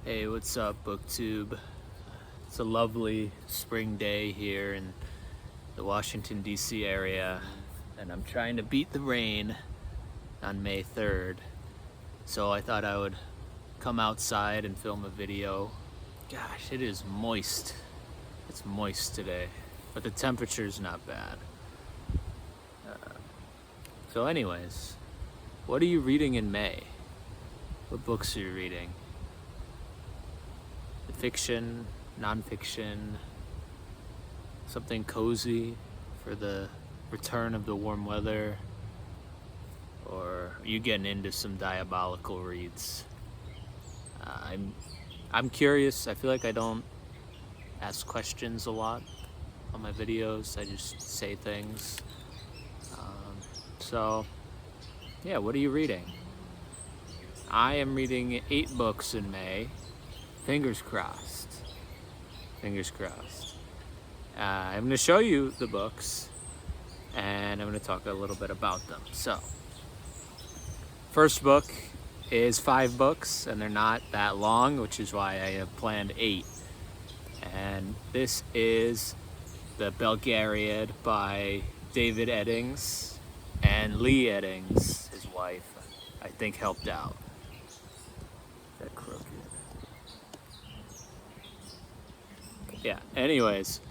Hey, what's up, BookTube? It's a lovely spring day here in the Washington, D.C. area, and I'm trying to beat the rain on May 3rd. So I thought I would come outside and film a video. Gosh, it is moist. It's moist today, but the temperature's not bad. So anyways, what are you reading in May? What books are you reading? Fiction, nonfiction, something cozy for the return of the warm weather, or are you getting into some diabolical reads? I'm curious. I feel like I don't ask questions a lot on my videos. I just say things. So yeah, what are you reading? I am reading 8 books in May. Fingers crossed. Fingers crossed. I'm going to show you the books, and I'm going to talk a little bit about them. So, first book is 5 books, and they're not that long, which is why I have planned 8. And this is The Belgariad by David Eddings, and Lee Eddings, his wife, I think helped out. That crooked. Yeah, anyways,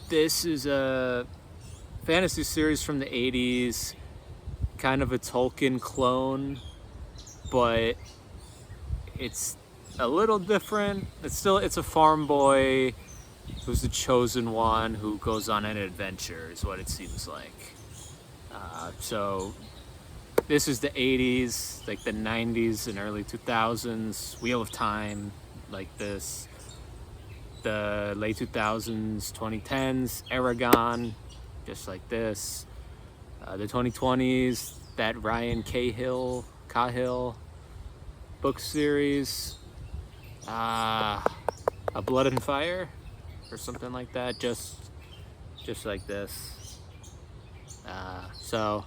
this is a fantasy series from the 80s, kind of a Tolkien clone, but it's a little different. It's a farm boy who's the chosen one who goes on an adventure, is what it seems like. So this is the 80s, like the 90s and early 2000s, Wheel of Time, like this. The late 2000s, 2010s, Aragon, just like this. The 2020s, that Ryan Cahill book series. A Blood and Fire, or something like that, just like this. So,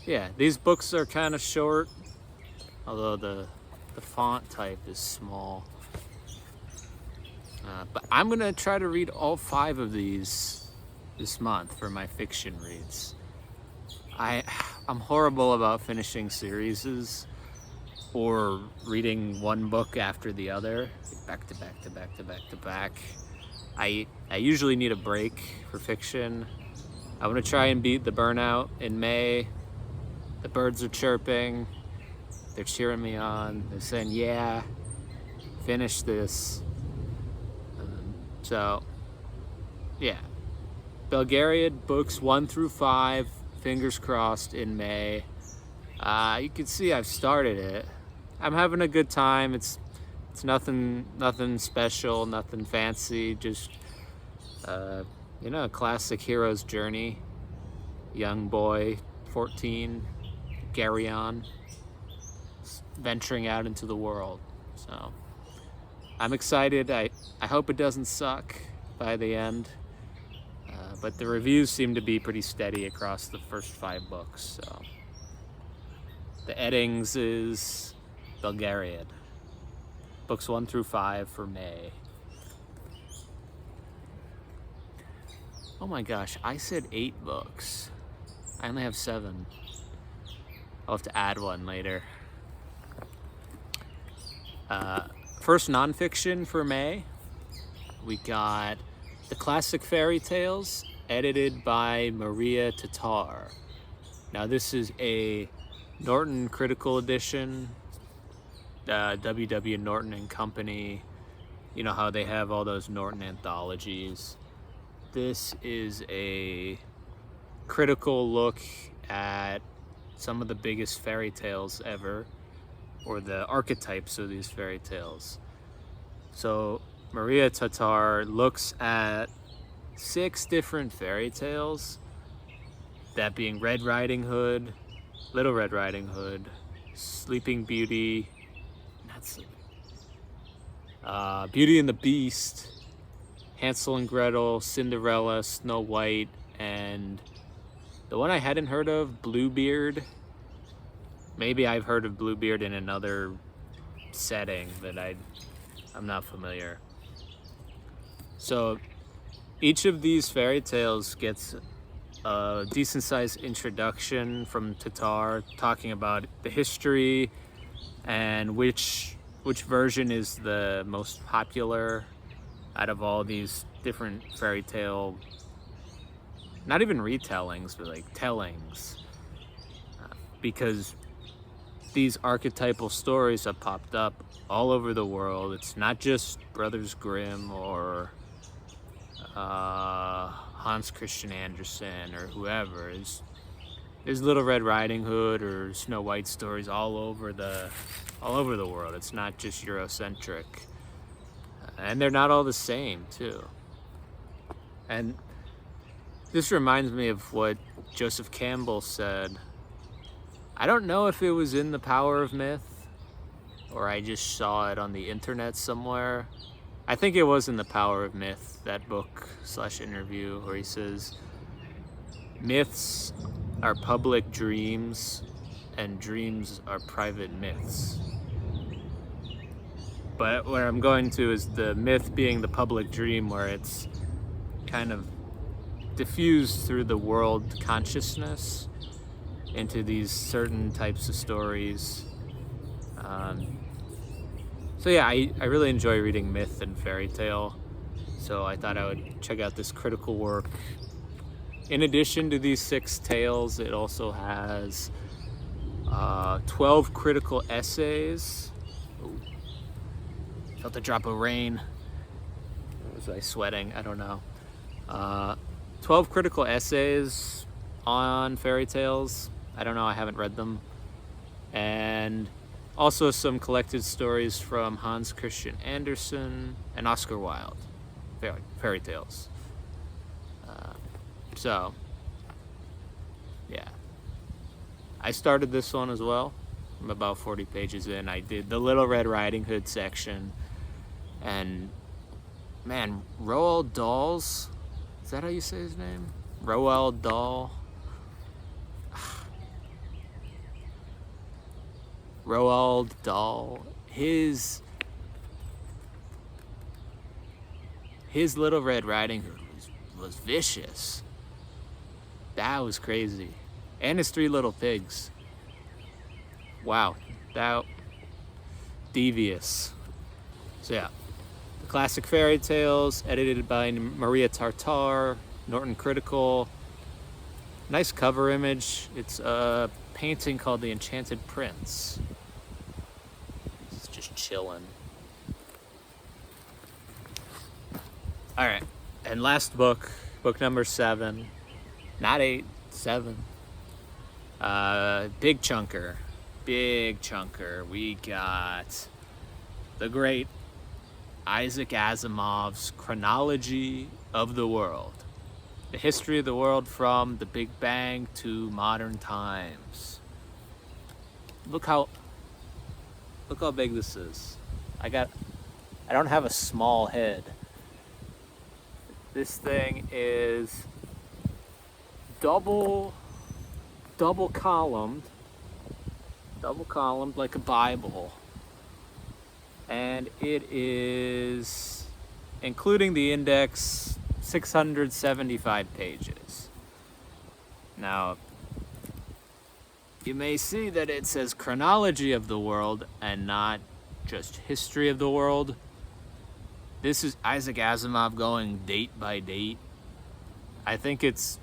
yeah, these books are kind of short, although the font type is small. But I'm going to try to read all 5 of these this month for my fiction reads. I'm horrible about finishing series or reading one book after the other, back to back to back to back to back. I usually need a break for fiction. I'm going to try and beat the burnout in May. The birds are chirping. They're cheering me on. They're saying, yeah, finish this. So, yeah, Belgariad books 1 through 5, fingers crossed, in May. You can see I've started it. I'm having a good time. It's nothing special, nothing fancy. Just a classic hero's journey. Young boy, 14, Garyon, venturing out into the world. So I'm excited. I hope it doesn't suck by the end. But the reviews seem to be pretty steady across the first 5 books. So the Eddings is Belgariad. Books 1 through 5 for May. Oh my gosh, I said 8 books. I only have 7. I'll have to add one later. First nonfiction for May, we got The Classic Fairy Tales, edited by Maria Tatar. Now this is a Norton Critical Edition, W.W. Norton and Company. You know how they have all those Norton anthologies. This is a critical look at some of the biggest fairy tales ever, or the archetypes of these fairy tales. So Maria Tatar looks at 6 different fairy tales, that being Red Riding Hood, Little Red Riding Hood, Sleeping Beauty, Beauty and the Beast, Hansel and Gretel, Cinderella, Snow White, and the one I hadn't heard of, Bluebeard. Maybe I've heard of Bluebeard in another setting that I'm not familiar. So each of these fairy tales gets a decent sized introduction from Tatar, talking about the history and which version is the most popular out of all these different fairy tale, not even retellings, but like tellings, because these archetypal stories have popped up all over the world. It's not just Brothers Grimm or Hans Christian Andersen or whoever. There's Little Red Riding Hood or Snow White stories all over the world. It's not just Eurocentric, and they're not all the same too. And this reminds me of what Joseph Campbell said. I don't know if it was in The Power of Myth or I just saw it on the internet somewhere. I think it was in The Power of Myth, that book / interview, where he says, myths are public dreams and dreams are private myths. But what I'm going to is the myth being the public dream, where it's kind of diffused through the world consciousness into these certain types of stories. So yeah, I really enjoy reading myth and fairy tale. So I thought I would check out this critical work. In addition to these 6 tales, it also has 12 critical essays. Ooh. Felt a drop of rain. Was I sweating? I don't know. 12 critical essays on fairy tales. I don't know, I haven't read them. And also some collected stories from Hans Christian Andersen and Oscar Wilde, fairy tales. So, yeah. I started this one as well. I'm about 40 pages in. I did the Little Red Riding Hood section. And, man, Roald Dahl's, is that how you say his name? Roald Dahl. Roald Dahl, his Little Red Riding Hood was vicious. That was crazy. And his 3 Little Pigs. Wow, that devious. So yeah, the classic fairy tales, edited by Maria Tartar, Norton Critical. Nice cover image. It's a painting called The Enchanted Prince. It's just chilling. All right, and last book number 7, not 8, 7. Big chunker. We got the great Isaac Asimov's Chronology of the World. The history of the world from the Big Bang to modern times. Look how big this is. I don't have a small head. This thing is double columned like a Bible. And it is, including the index, 675 pages. Now, you may see that it says Chronology of the World and not just History of the World. This is Isaac Asimov going date by date. I think it's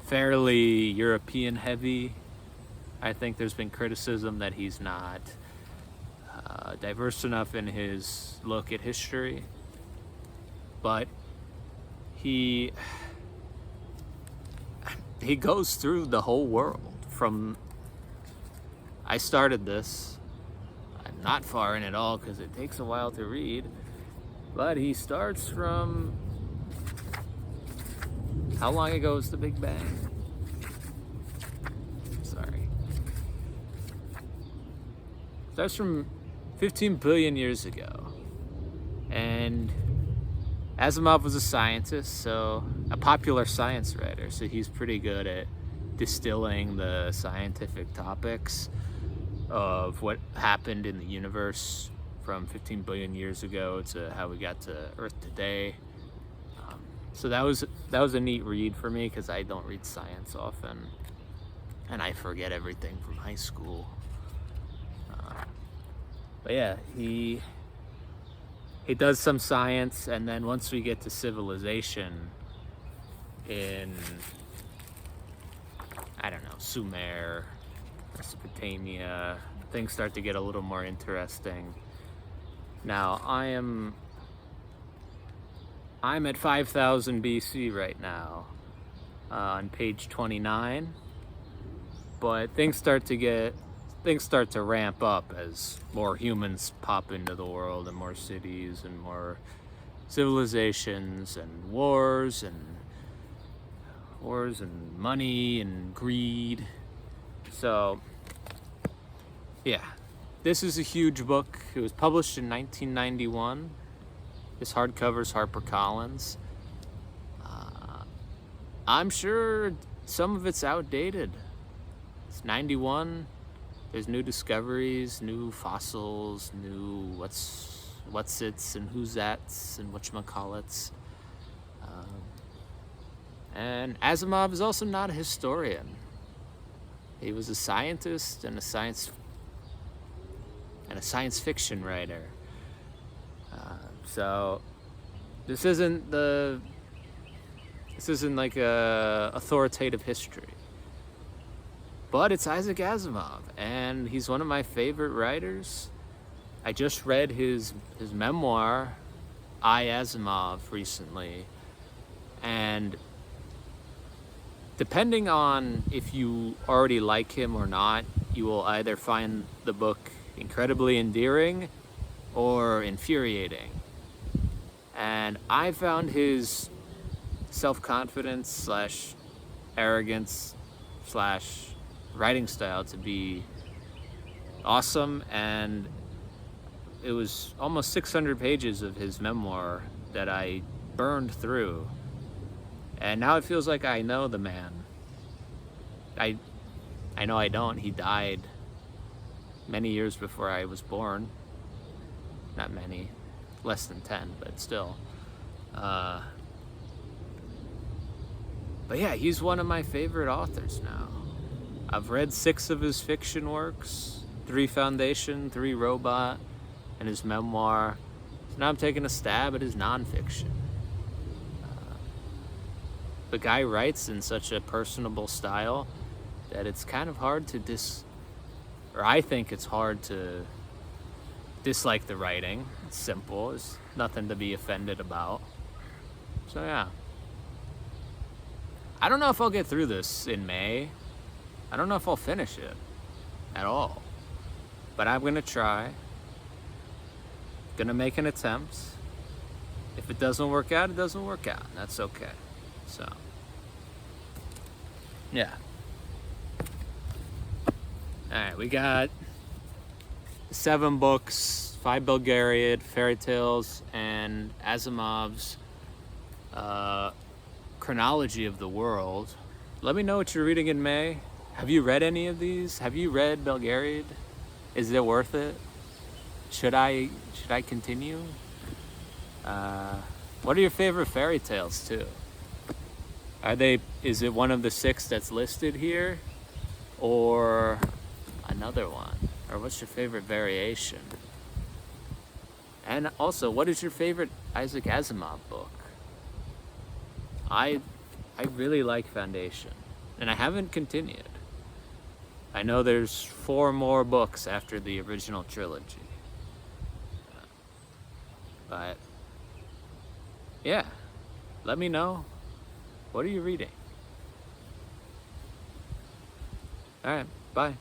fairly European heavy. I think there's been criticism that he's not diverse enough in his look at history. But he goes through the whole world. From, I started this, I'm not far in at all because it takes a while to read, but he starts from, how long ago was the Big Bang? Sorry. Starts from 15 billion years ago. And Asimov was a scientist, so a popular science writer, so he's pretty good at distilling the scientific topics. of what happened in the universe from 15 billion years ago to how we got to Earth today. So that was a neat read for me because I don't read science often, and I forget everything from high school. But yeah, he does some science, and then once we get to civilization in, I don't know, Sumer, Mesopotamia, things start to get a little more interesting. Now, I'm at 5000 BC right now, on page 29, but things start to ramp up as more humans pop into the world, and more cities and more civilizations and wars and money and greed. So yeah, this is a huge book. It was published in 1991. This hardcover's HarperCollins. I'm sure some of it's outdated. It's 91. There's new discoveries, new fossils, new what's its and who's that's and whatchamacallits. And Asimov is also not a historian. He was a scientist and a science fiction writer. So this isn't like a authoritative history. But it's Isaac Asimov, and he's one of my favorite writers. I just read his memoir, I, Asimov, recently. And depending on if you already like him or not, you will either find the book incredibly endearing or infuriating. And I found his self-confidence / arrogance / writing style to be awesome, and it was almost 600 pages of his memoir that I burned through, and now it feels like I know the man. I know I don't. He died many years before I was born. Not many, less than 10, but still. But yeah, he's one of my favorite authors now. I've read 6 of his fiction works, 3 Foundation, 3 Robot, and his memoir. So now I'm taking a stab at his nonfiction. The guy writes in such a personable style that it's kind of hard to I think it's hard to dislike the writing. It's simple. There's nothing to be offended about. So yeah. I don't know if I'll get through this in May. I don't know if I'll finish it at all. But I'm gonna try. Gonna make an attempt. If it doesn't work out, it doesn't work out. That's okay. So, yeah. Alright, we got 7 books, 5 Bulgarian fairy tales, and Asimov's chronology of the world. Let me know what you're reading in May. Have you read any of these? Have you read Bulgarian? Is it worth it? Should I continue? What are your favorite fairy tales too? Is it one of the 6 that's listed here? Or another one? Or what's your favorite variation? And also, what is your favorite Isaac Asimov book? I really like Foundation, and I haven't continued. I know there's 4 more books after the original trilogy. But yeah, let me know. What are you reading? All right, bye.